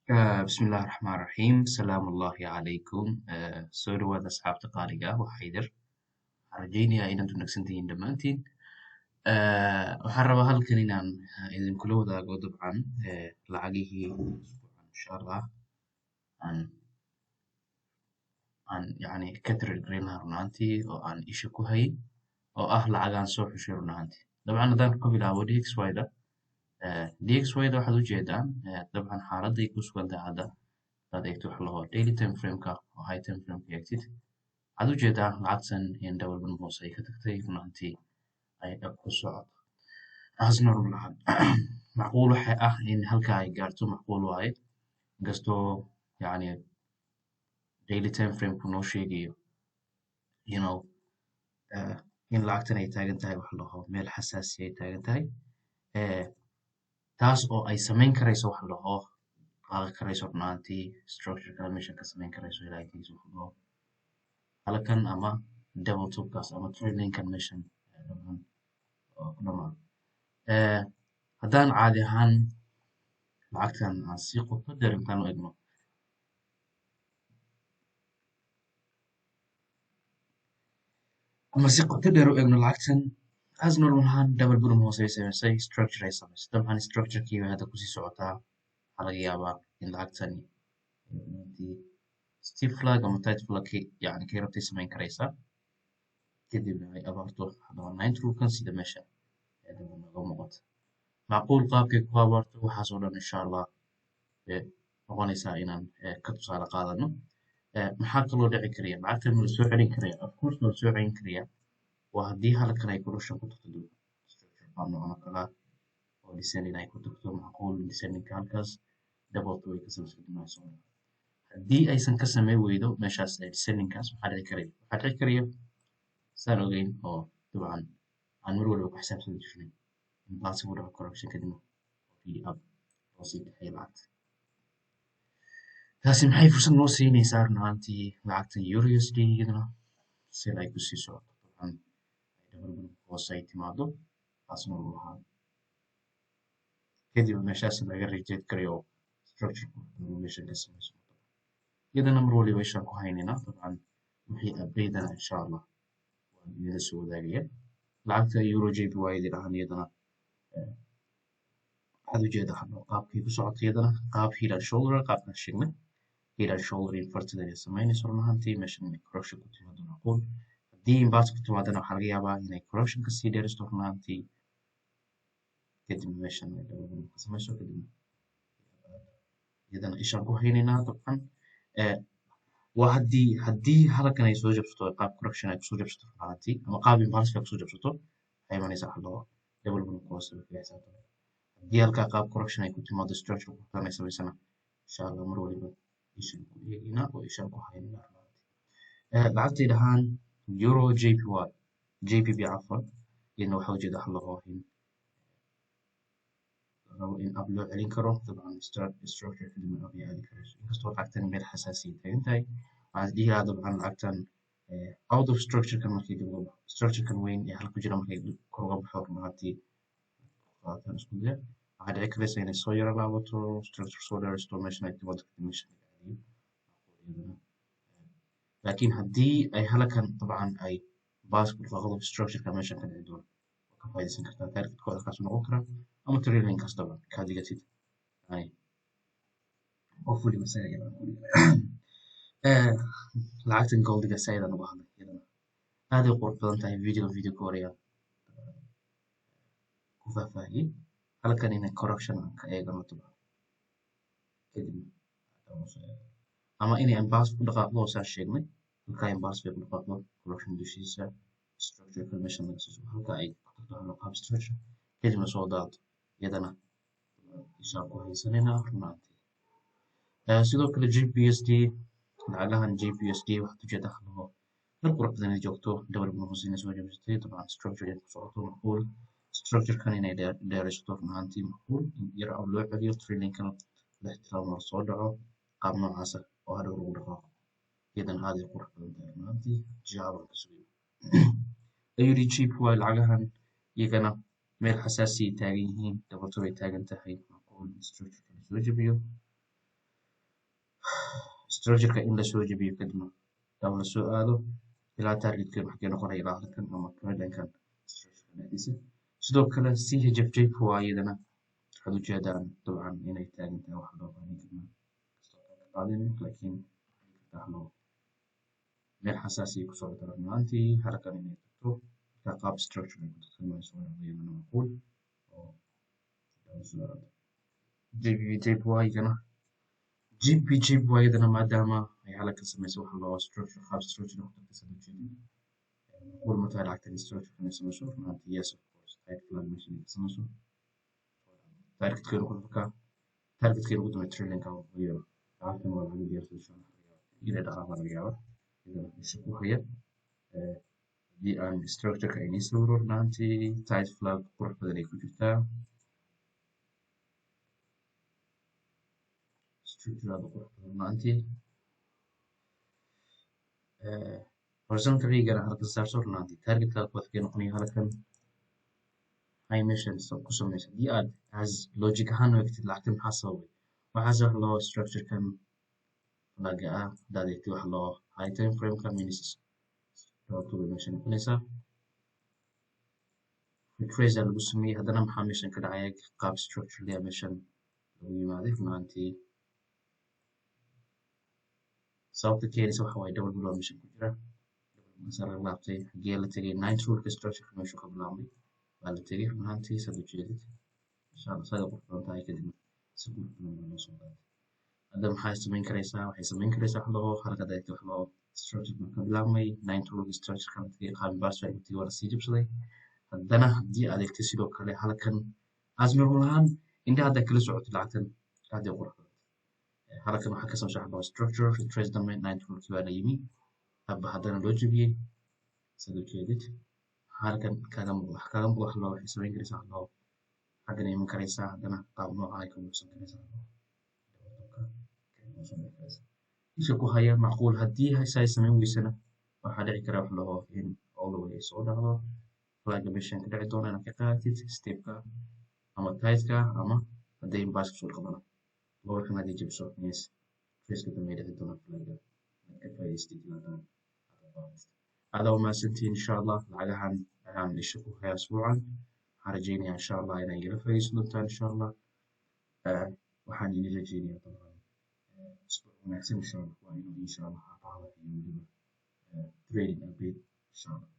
بسم الله الرحمن الرحيم سلام الله عليكم soo dhawaada asxaabta qaaliga ah waxaa idin rajaynayaa inaad wanaagsan tihiin dhammaantiin waxaan rabaa halkan inaan idinkula wadaago dabcan lacagihii usbuucan insha allah aan yani ka trade-gareyn lahaa run ahaantii oo aan isha ku hayay oo ah lacagaan soo xushay run ahaantii dabcan haddaan ka bilaabo dxy-da dxy-da waxaad ujeedaan dabcan xaaladday ku sugan tahay hadda hadaad eegto waxa la dhaho daily time frame-ka oo high time frame-ka eegtid waxaad ujeedaa lacagtan in double bottom hoose ay ka tagtay run ahaantii ay dhab ku socoto taasna run ahaan macquul waxay ah in halka ay gaarto macquul waaye inkastoo yani daily time frame-ku noo sheegayo you know in lacagtan ay taagan tahay waxa la dhaho meel xasaasi ay taagan tahay taas oo ay samayn karayso waxa la dhaho qaadan karayso run ahaantii structure kale meeshan ka samayn karayso ilaa ay tageyso waxa la dhaho halkan ama double topkaas ama trailinkan meeshan dabcan oo ku dhamaan haddaan caadi ahaan lacagtan aan si qoto dheer intaan u egno ama si qoto dheer u egno lacagtan as normal ahaan double bottom hoose ay samaysay structure ay samaysay dabcan structure-kii bay hadda kusii socotaa waxaa laga yaabaa in lacagtani steep flag ama tight flag yani kay rabtay samayn karaysaa kadibna ay abaarto ninth rule-kan sida meesha naga muuqata macquul qaabkay ku abaarto waxaas oo dhan insha allah noqonaysaa inaan ka tusaale qaadano maxaa kaloo dhici karaya lacagtan ma la soo celin karaya of course waa la soo celin karaya waa haddii halkan ay correction ku tagto structure baa noocon oo kala oo descending ay ku tagto macquul descendingka halkaas double way ka samaysay dhimayso haddii aysan ka samayn weydo meeshaas descendingkaas maxaa dhici karaya waxaa dhici karaya saan ogeyn oo dabcan aan mar waliba ku xisaabsan jirnay intaasi ku dhaco correction kadibna really up oo sii kaxay lacagta taasi maxay fursad noo siinaysaa run ahaantii lacagtan euro USD iyadana si ay ku sii socoto dabcan double hoose ay timaado taasna uu lahaa kadib meeshaas laga reject karayo structure meesha ka samayso iyadana mar waliba ishaan ku haynaynaa dabcan wixii update-ana insha allah waan idinla soo wadaagaya lacagta euro JPY dhahan iyadana waxaad ujeedaa qaabkay ku socoto iyadana qaab head and shoulder qaabkaan sheegnay head and shoulder inverted ayay samaynayso run ahaantii meeshan inay correction ku timaado macquul haddii inverted ku timaadana waxaa laga yaabaa inay correction kasii dheeristo run ahaantii kadibna meeshan ay double ka samayso kadibna iyadana ishaan ku haynaynaa dabcan waa haddii halkan ay soo jabsato qaab correction ay kusoo jabsato run ahaantii ama qaab imbalance ay kusoo jabsato waxay imanaysaa waxa la dhaho double bottom hoose ka xisaabtan haddii halkaa qaab correction ay ku timaado structure ku ay samaysana insha allah mar waliba ishaan ku eegaynaa oo ishaan ku haynaa lacagtay dhahaan euro JPB cafwan iyadna waxaa ujeeda waxa la dhaho rabo in up loo celin karo dabcan structure kadibna up ay aadi karayso inkastoo lacagtan meel xasaasi taagan tahay waxaan dhihi lahaa dabcan lacagtan out of structure-kan markay dib uga baxo structure-kan weyn ee halku jira markay kor uga baxo run ahaantii qaatan isku daya waxaa dhici karaysa inay soo yara laabato structure soo dheeraysto meeshan ay timaado kadib meeshan ay aadiyo laakiin haddii ay halkan dabcan ay baas ku dhaqaaqdo structure-ka meeshan ka dhici doono waa ka faa'iidaysan kartaa targetkooda halkaas noqon kara ama trailinkaas dabcan kaa digatid yani qof waliba isaga yaba lacagtan goldiga saydan uga hadlay iyadana aad ay qurux badan tahay video koreya ku faahfaahiyey halkan inay correction aan ka eegano dabcan kadib ama inay imbalance ku dhaqaaqdo oo saan sheegnay halkaa imbalance bay ku dhaqaaqdo correction dushiisa structure meeshan laga soo halka ay ku tagto qaab structure kadibna soo daado iyadana ishaan ku haysanaynaa run ahaantii sidoo kale JPUSD lacagahan JPUSD waxaad ujeedaa waxa la dhaho meel qurux badan inay joogto double bottom hoose inay soo jabsatay dabcan structure ay ku socoto macquul structure-kan inay dheeraysato run ahaantii macquul in yar up loo celiyo trailinkan la ixtiraamo la soo dhaco qaab noocaas ah oo hadhow lagu dhaqaaqo iyadana aad ay qurux badan tahay run ahaantii jawaab aan ka sugayno AUD JPY lacagahan iyagana meel xasaasi ay taagan yihiin double top ay taagan tahay macquul structure-kan soo jabiyo structure-ka in la soo jebiyo kadibna la soo aado ilaa target-keenu xagee noqonaya ilaa halkan ama dhankan structure-ka dhexdiisa. Sidoo kale CHFJ waa iyadana waxaad ujeedaan dabcan inay taagan tahay wax loo baahan kadibna laakiin meel xasaasi ku socota runtii halkan inay tagto marka qaab structure ay ku tagto iyadana macquul oo GPJPY iyadana maadaama ay halkan samayso waxa loo structure qaab structure ku tagto sida ujeedin macquul ma tahay lacagtan structure inay samayso runtii yes of course type flag meesha inay samayso target-keenu ku tagaa target-keenu ugu dambeeya trailing-ka iyo lacagtan waa laga diyaarsaday inay dhaqaaqo laga yaabo iyadana meesha ku haya haddii aan structure-ka inay sawiro runtii type flag qurux badan ay ku jirtaa structure-aada qurux badan runtii horizontal-igana halkan saarso runtii target-ka waxay noqonaya halkan ay meeshan ku samayso haddii aad as logic ahaan u egtid lacagtan maxaa sababay waxaa sabab loo structure-kan flaga ah hadaad egtid wax loo high time frame-ka means sababtu way meesha noqonaysaa retrace lagu sameeyey haddana maxaa meeshan ka dhacaya qaab structure meeshan lagu yimaaday runtii sababta keenaysa waxa waaye double blue meeshan ku jira masala laabtay xagee la tegay 9 rulka structure meesha ka bilaabmay waa la tegay runtii sad ujeedid insha Allah saga qurux badan tahay kadib si qurux badan loo soo qaaday hadda maxay samayn karaysaa waxay samayn karaysaa wax loo halka dadka wax loo structure ka bilaabmay 9 rulka structure ka tegay qaab baasay intii wala sii jabsaday haddana haddii aad egtay sidoo kale halkan asmir lahaan inta hadda kala socoto lacagtan aad ay qurux badan halkan waxaa ka soo shaxbaa structure retrace dambe 9 rulki waa la yimi haba haddana loo jebiyey sida ujeedid halkan kaga muuqda wax loo waxay samayn karaysaa wax loo xaggan iman karaysaa haddana qaab nooca ay ka muuqsan karaysaa isha ku haya macquul haddii ay samayn weysana waxaa dhici kara wax loo in all the way soo dhacdo flaga meeshan ka dhici doona inaad ka qaadatid stepka ama tight-ka ama hadday baas kusoo qabana lowerkan haddii jabso yes trace-ka dambe dhici doona flaga ka faa'iidaystid maadaama هذا وما سنتين إن شاء الله لعلها عن الشكو هي أسبوعا حرجيني إن شاء الله إلى يجري في سنتين إن شاء الله وحاني نرجيني طبعا أسبوع ونحسن إن شاء الله وإنه إن شاء الله هذا في يوم تريدين أبيد إن شاء الله